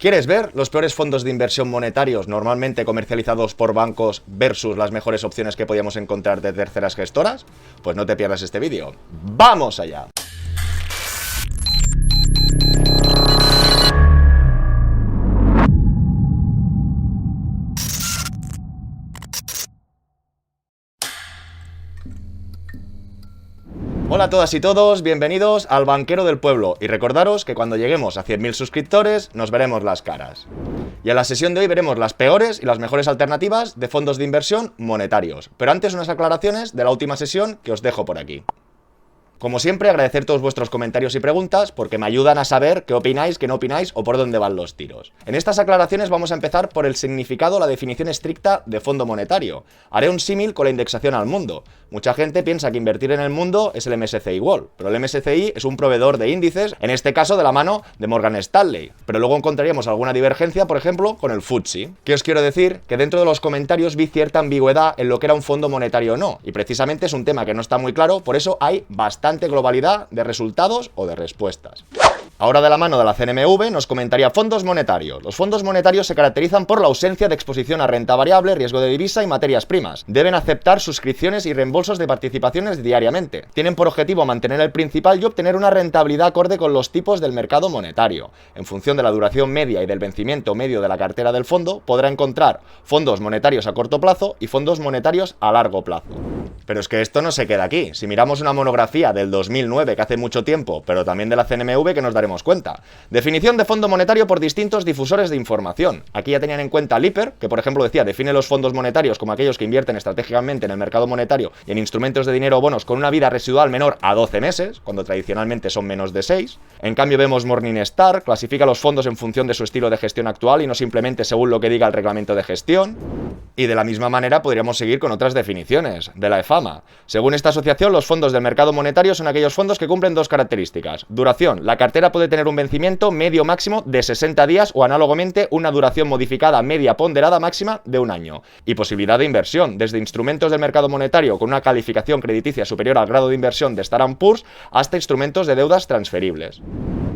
¿Quieres ver los peores fondos de inversión monetarios normalmente comercializados por bancos versus las mejores opciones que podíamos encontrar de terceras gestoras? Pues no te pierdas este vídeo. ¡Vamos allá! Hola a todas y todos, bienvenidos al Banquero del Pueblo y recordaros que cuando lleguemos a 100.000 suscriptores nos veremos las caras. Y en la sesión de hoy veremos las peores y las mejores alternativas de fondos de inversión monetarios. Pero antes unas aclaraciones de la última sesión que os dejo por aquí. Como siempre, agradecer todos vuestros comentarios y preguntas porque me ayudan a saber qué opináis, qué no opináis o por dónde van los tiros. En estas aclaraciones vamos a empezar por el significado, la definición estricta de fondo monetario. Haré un símil con la indexación al mundo. Mucha gente piensa que invertir en el mundo es el MSCI World, pero el MSCI es un proveedor de índices, en este caso de la mano de Morgan Stanley. Pero luego encontraríamos alguna divergencia, por ejemplo, con el FTSE. ¿Qué os quiero decir? Que dentro de los comentarios vi cierta ambigüedad en lo que era un fondo monetario o no, y precisamente es un tema que no está muy claro, por eso hay bastante globalidad de resultados o de respuestas. Ahora de la mano de la CNMV nos comentaría fondos monetarios. Los fondos monetarios se caracterizan por la ausencia de exposición a renta variable, riesgo de divisa y materias primas. Deben aceptar suscripciones y reembolsos de participaciones diariamente. Tienen por objetivo mantener el principal y obtener una rentabilidad acorde con los tipos del mercado monetario. En función de la duración media y del vencimiento medio de la cartera del fondo, podrá encontrar fondos monetarios a corto plazo y fondos monetarios a largo plazo. Pero es que esto no se queda aquí. Si miramos una monografía del 2009, que hace mucho tiempo, pero también de la CNMV, que nos daremos cuenta. Definición de fondo monetario por distintos difusores de información. Aquí ya tenían en cuenta Lipper, que por ejemplo decía, define los fondos monetarios como aquellos que invierten estratégicamente en el mercado monetario y en instrumentos de dinero o bonos con una vida residual menor a 12 meses, cuando tradicionalmente son menos de 6. En cambio vemos Morningstar, clasifica los fondos en función de su estilo de gestión actual y no simplemente según lo que diga el reglamento de gestión. Y de la misma manera podríamos seguir con otras definiciones, de la EFAMA. Según esta asociación, los fondos del mercado monetario son aquellos fondos que cumplen dos características. Duración. La cartera puede tener un vencimiento medio máximo de 60 días o análogamente una duración modificada media ponderada máxima de un año. Y posibilidad de inversión, desde instrumentos del mercado monetario con una calificación crediticia superior al grado de inversión de Standard & Poor's hasta instrumentos de deudas transferibles.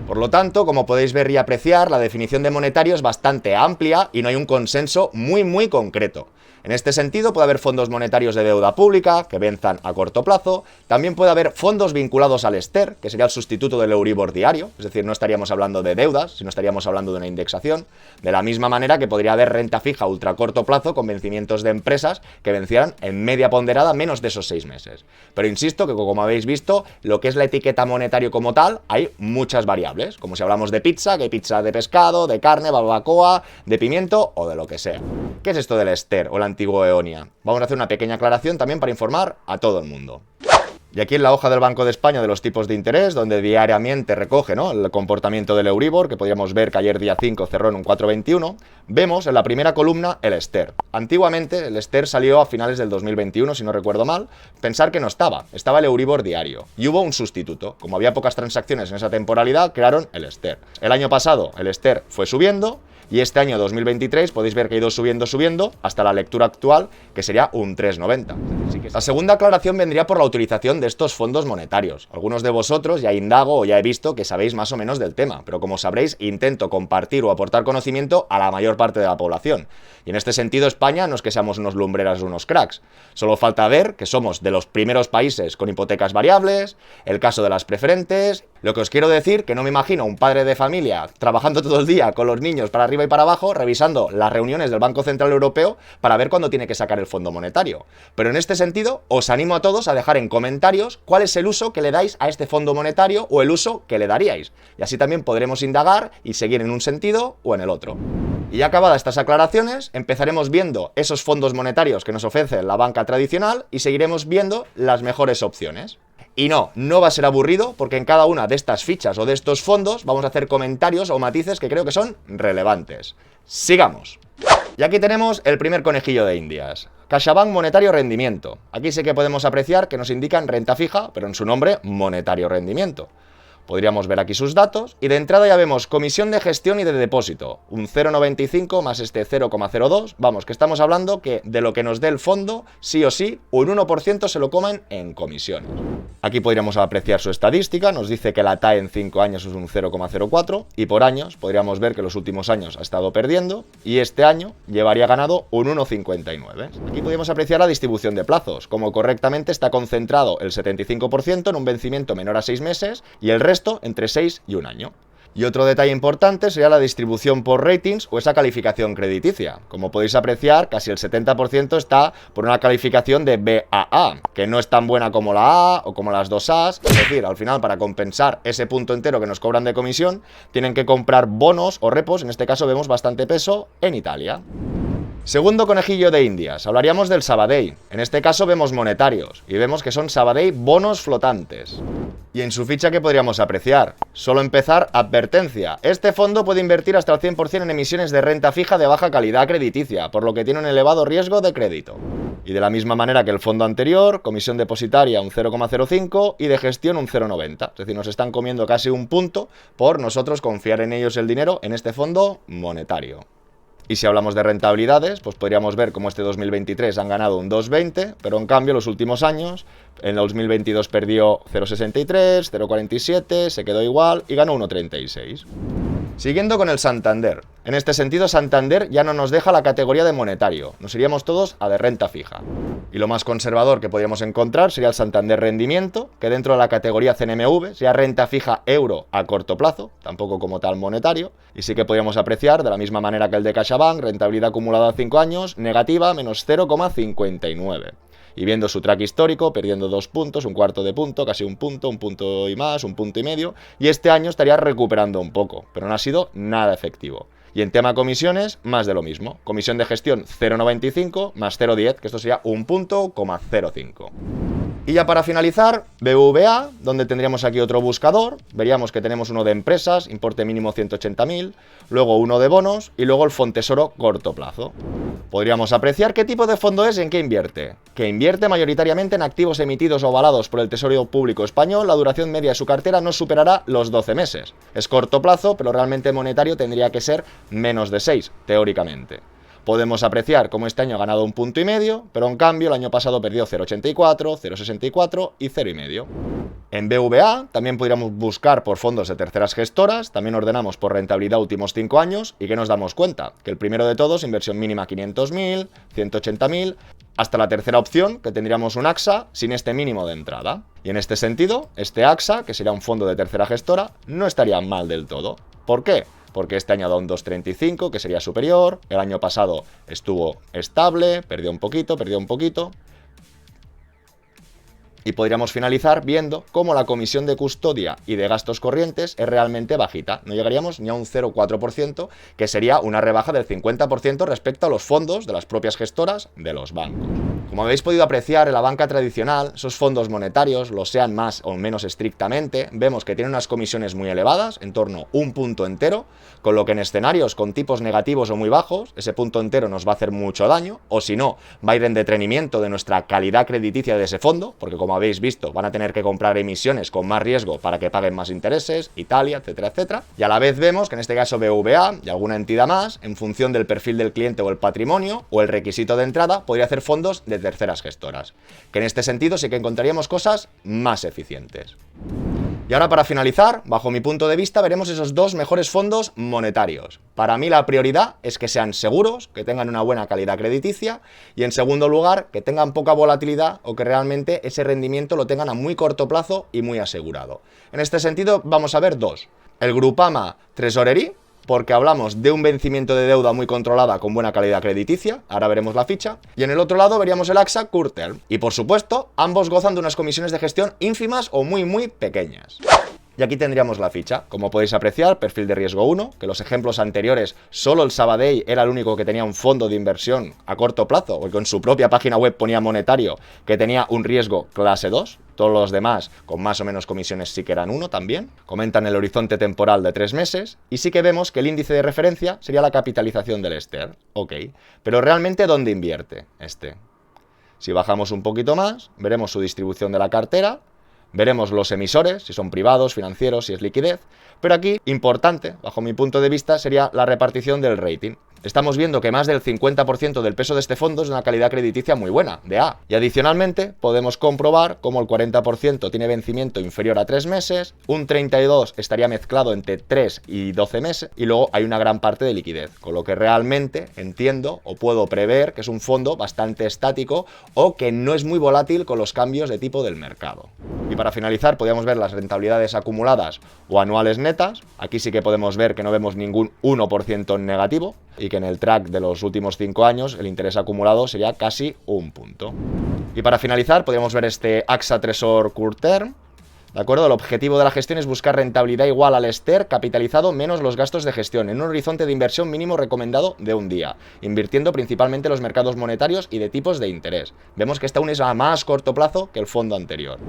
Por lo tanto, como podéis ver y apreciar, la definición de monetario es bastante amplia y no hay un consenso muy concreto. En este sentido, puede haber fondos monetarios de deuda pública, que venzan a corto plazo. También puede haber fondos vinculados al STER, que sería el sustituto del Euribor diario, es decir, no estaríamos hablando de deudas, sino estaríamos hablando de una indexación. De la misma manera que podría haber renta fija ultra corto plazo con vencimientos de empresas que vencieran en media ponderada menos de esos 6 meses. Pero insisto que, como habéis visto, lo que es la etiqueta monetario como tal, hay muchas variables, como si hablamos de pizza, que hay pizza de pescado, de carne, barbacoa, de pimiento o de lo que sea. ¿Qué es esto del STER o la antiguo Eonia? Vamos a hacer una pequeña aclaración también para informar a todo el mundo. Y aquí en la hoja del Banco de España de los tipos de interés, donde diariamente recoge, ¿no?, el comportamiento del Euribor, que podríamos ver que ayer día 5 cerró en un 4,21, vemos en la primera columna el STER. Antiguamente el STER salió a finales del 2021, si no recuerdo mal. Pensar que no estaba el Euribor diario. Y hubo un sustituto. Como había pocas transacciones en esa temporalidad, crearon el STER. El año pasado el STER fue subiendo, y este año 2023 podéis ver que ha ido subiendo hasta la lectura actual, que sería un 3,90. La segunda aclaración vendría por la utilización de estos fondos monetarios. Algunos de vosotros ya indago o ya he visto que sabéis más o menos del tema, pero como sabréis intento compartir o aportar conocimiento a la mayor parte de la población. Y en este sentido España no es que seamos unos lumbreras o unos cracks. Solo falta ver que somos de los primeros países con hipotecas variables, el caso de las preferentes. Lo que os quiero decir, que no me imagino un padre de familia trabajando todo el día con los niños para arriba y para abajo, revisando las reuniones del Banco Central Europeo para ver cuándo tiene que sacar el fondo monetario. Pero en este sentido, os animo a todos a dejar en comentarios cuál es el uso que le dais a este fondo monetario o el uso que le daríais. Y así también podremos indagar y seguir en un sentido o en el otro. Y ya acabadas estas aclaraciones, empezaremos viendo esos fondos monetarios que nos ofrece la banca tradicional y seguiremos viendo las mejores opciones. Y no va a ser aburrido porque en cada una de estas fichas o de estos fondos vamos a hacer comentarios o matices que creo que son relevantes. Sigamos. Y aquí tenemos el primer conejillo de Indias. CaixaBank Monetario Rendimiento. Aquí sí que podemos apreciar que nos indican renta fija, pero en su nombre monetario rendimiento. Podríamos ver aquí sus datos y de entrada ya vemos comisión de gestión y de depósito, un 0,95 más este 0,02, vamos, que estamos hablando que de lo que nos dé el fondo, sí o sí, un 1% se lo comen en comisiones. Aquí podríamos apreciar su estadística, nos dice que la TAE en 5 años es un 0,04 y por años podríamos ver que los últimos años ha estado perdiendo y este año llevaría ganado un 1,59. Aquí podemos apreciar la distribución de plazos, como correctamente está concentrado el 75% en un vencimiento menor a 6 meses y el resto entre 6 y 1 año. Y otro detalle importante sería la distribución por ratings o esa calificación crediticia. Como podéis apreciar, casi el 70% está por una calificación de BAA, que no es tan buena como la A o como las dos A's. Es decir, al final, para compensar ese punto entero que nos cobran de comisión, tienen que comprar bonos o repos, en este caso vemos bastante peso, en Italia. Segundo conejillo de Indias, hablaríamos del Sabadell. En este caso vemos monetarios y vemos que son Sabadell bonos flotantes. Y en su ficha, ¿qué podríamos apreciar? Solo empezar, advertencia. Este fondo puede invertir hasta el 100% en emisiones de renta fija de baja calidad crediticia, por lo que tiene un elevado riesgo de crédito. Y de la misma manera que el fondo anterior, comisión depositaria un 0,05 y de gestión un 0,90. Es decir, nos están comiendo casi un punto por nosotros confiar en ellos el dinero en este fondo monetario. Y si hablamos de rentabilidades, pues podríamos ver cómo este 2023 han ganado un 2,20, pero en cambio los últimos años, en el 2022 perdió 0,63, 0,47, se quedó igual y ganó 1,36. Siguiendo con el Santander. En este sentido, Santander ya no nos deja la categoría de monetario, nos iríamos todos a de renta fija. Y lo más conservador que podríamos encontrar sería el Santander Rendimiento, que dentro de la categoría CNMV sería renta fija euro a corto plazo, tampoco como tal monetario, y sí que podríamos apreciar, de la misma manera que el de CaixaBank, rentabilidad acumulada a 5 años, negativa, menos 0,59. Y viendo su track histórico, perdiendo 2 puntos, un cuarto de punto, casi un punto y más, un punto y medio, y este año estaría recuperando un poco, pero no ha sido nada efectivo. Y en tema comisiones, más de lo mismo. Comisión de gestión 0,95 más 0,10, que esto sería un punto, 0,05. Y ya para finalizar, BBVA, donde tendríamos aquí otro buscador, veríamos que tenemos uno de empresas, importe mínimo 180.000, luego uno de bonos y luego el Fontesoro corto plazo. Podríamos apreciar qué tipo de fondo es y en qué invierte. Que invierte mayoritariamente en activos emitidos o avalados por el Tesoro Público Español, la duración media de su cartera no superará los 12 meses. Es corto plazo, pero realmente monetario tendría que ser menos de 6, teóricamente. Podemos apreciar cómo este año ha ganado un punto y medio, pero en cambio el año pasado perdió 0,84, 0,64 y 0,5. En BVA también podríamos buscar por fondos de terceras gestoras, también ordenamos por rentabilidad últimos 5 años y que nos damos cuenta que el primero de todos, inversión mínima 500.000, 180.000, hasta la tercera opción, que tendríamos un AXA sin este mínimo de entrada. Y en este sentido, este AXA, que sería un fondo de tercera gestora, no estaría mal del todo. ¿Por qué? Porque este año da un 2,35, que sería superior, el año pasado estuvo estable, perdió un poquito, y podríamos finalizar viendo cómo la comisión de custodia y de gastos corrientes es realmente bajita. No llegaríamos ni a un 0,4%, que sería una rebaja del 50% respecto a los fondos de las propias gestoras de los bancos. Como habéis podido apreciar, en la banca tradicional, esos fondos monetarios, los sean más o menos estrictamente, vemos que tienen unas comisiones muy elevadas, en torno a un punto entero, con lo que en escenarios con tipos negativos o muy bajos, ese punto entero nos va a hacer mucho daño, o si no, va a ir en detrimento de nuestra calidad crediticia de ese fondo, porque como habéis visto, van a tener que comprar emisiones con más riesgo para que paguen más intereses, Italia, etcétera, etcétera. Y a la vez vemos que en este caso BVA y alguna entidad más, en función del perfil del cliente o el patrimonio o el requisito de entrada, podría hacer fondos de terceras gestoras, que en este sentido sí que encontraríamos cosas más eficientes. Y ahora para finalizar, bajo mi punto de vista, veremos esos dos mejores fondos monetarios. Para mí la prioridad es que sean seguros, que tengan una buena calidad crediticia y en segundo lugar, que tengan poca volatilidad o que realmente ese rendimiento lo tengan a muy corto plazo y muy asegurado. En este sentido vamos a ver dos. El Groupama Tresorerie, porque hablamos de un vencimiento de deuda muy controlada con buena calidad crediticia, ahora veremos la ficha, y en el otro lado veríamos el AXA Curtel. Y por supuesto, ambos gozan de unas comisiones de gestión ínfimas o muy pequeñas. Y aquí tendríamos la ficha. Como podéis apreciar, perfil de riesgo 1, que los ejemplos anteriores, solo el Sabadell era el único que tenía un fondo de inversión a corto plazo, porque en su propia página web ponía monetario, que tenía un riesgo clase 2. Todos los demás, con más o menos comisiones, sí que eran 1 también. Comentan el horizonte temporal de 3 meses. Y sí que vemos que el índice de referencia sería la capitalización del Ester. Ok. Pero realmente, ¿dónde invierte este? Si bajamos un poquito más, veremos su distribución de la cartera. Veremos los emisores, si son privados, financieros, si es liquidez. Pero aquí, importante, bajo mi punto de vista, sería la repartición del rating. Estamos viendo que más del 50% del peso de este fondo es de una calidad crediticia muy buena, de A. Y adicionalmente, podemos comprobar cómo el 40% tiene vencimiento inferior a 3 meses, un 32% estaría mezclado entre 3 y 12 meses, y luego hay una gran parte de liquidez. Con lo que realmente entiendo o puedo prever que es un fondo bastante estático o que no es muy volátil con los cambios de tipo del mercado. Y para finalizar, podríamos ver las rentabilidades acumuladas o anuales netas. Aquí sí que podemos ver que no vemos ningún 1% en negativo y que en el track de los últimos 5 años el interés acumulado sería casi 1 punto. Y para finalizar, podríamos ver este AXA Tresor Current Term. ¿De acuerdo? El objetivo de la gestión es buscar rentabilidad igual al STER capitalizado menos los gastos de gestión en un horizonte de inversión mínimo recomendado de un día, invirtiendo principalmente en los mercados monetarios y de tipos de interés. Vemos que esta aún es a más corto plazo que el fondo anterior.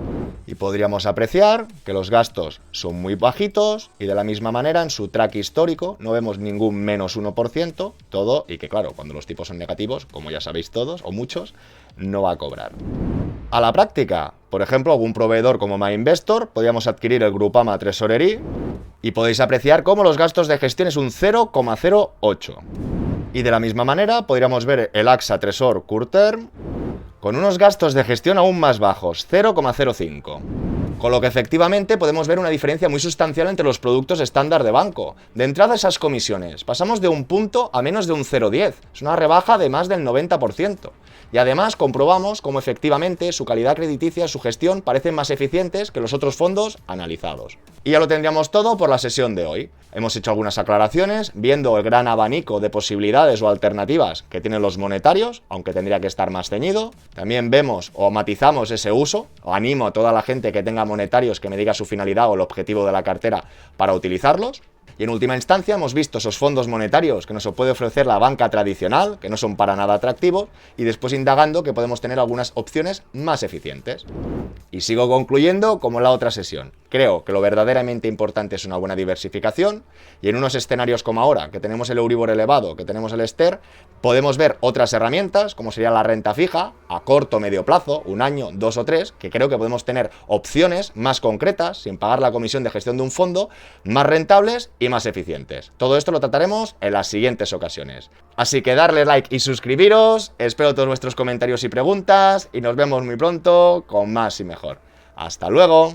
Y podríamos apreciar que los gastos son muy bajitos y de la misma manera en su track histórico no vemos ningún menos 1%, todo, y que claro, cuando los tipos son negativos, como ya sabéis todos o muchos, no va a cobrar. A la práctica, por ejemplo, algún proveedor como MyInvestor, podríamos adquirir el Groupama Tresorería y podéis apreciar cómo los gastos de gestión es un 0,08. Y de la misma manera podríamos ver el AXA Tresor Current Term con unos gastos de gestión aún más bajos, 0,05. Con lo que efectivamente podemos ver una diferencia muy sustancial entre los productos estándar de banco. De entrada esas comisiones, pasamos de 1 punto a menos de un 0,10. Es una rebaja de más del 90%. Y además comprobamos cómo efectivamente su calidad crediticia y su gestión parecen más eficientes que los otros fondos analizados. Y ya lo tendríamos todo por la sesión de hoy. Hemos hecho algunas aclaraciones, viendo el gran abanico de posibilidades o alternativas que tienen los monetarios, aunque tendría que estar más ceñido. También vemos o matizamos ese uso. Animo a toda la gente que tenga monetarios que me diga su finalidad o el objetivo de la cartera para utilizarlos. Y en última instancia hemos visto esos fondos monetarios que nos puede ofrecer la banca tradicional, que no son para nada atractivos, y después indagando que podemos tener algunas opciones más eficientes. Y sigo concluyendo como en la otra sesión. Creo que lo verdaderamente importante es una buena diversificación, y en unos escenarios como ahora, que tenemos el Euribor elevado, que tenemos el STER, podemos ver otras herramientas, como sería la renta fija, a corto o medio plazo, 1 año, 2 o 3, que creo que podemos tener opciones más concretas, sin pagar la comisión de gestión de un fondo, más rentables y más eficientes. Todo esto lo trataremos en las siguientes ocasiones. Así que darle like y suscribiros, espero todos vuestros comentarios y preguntas, y nos vemos muy pronto con más y mejor. ¡Hasta luego!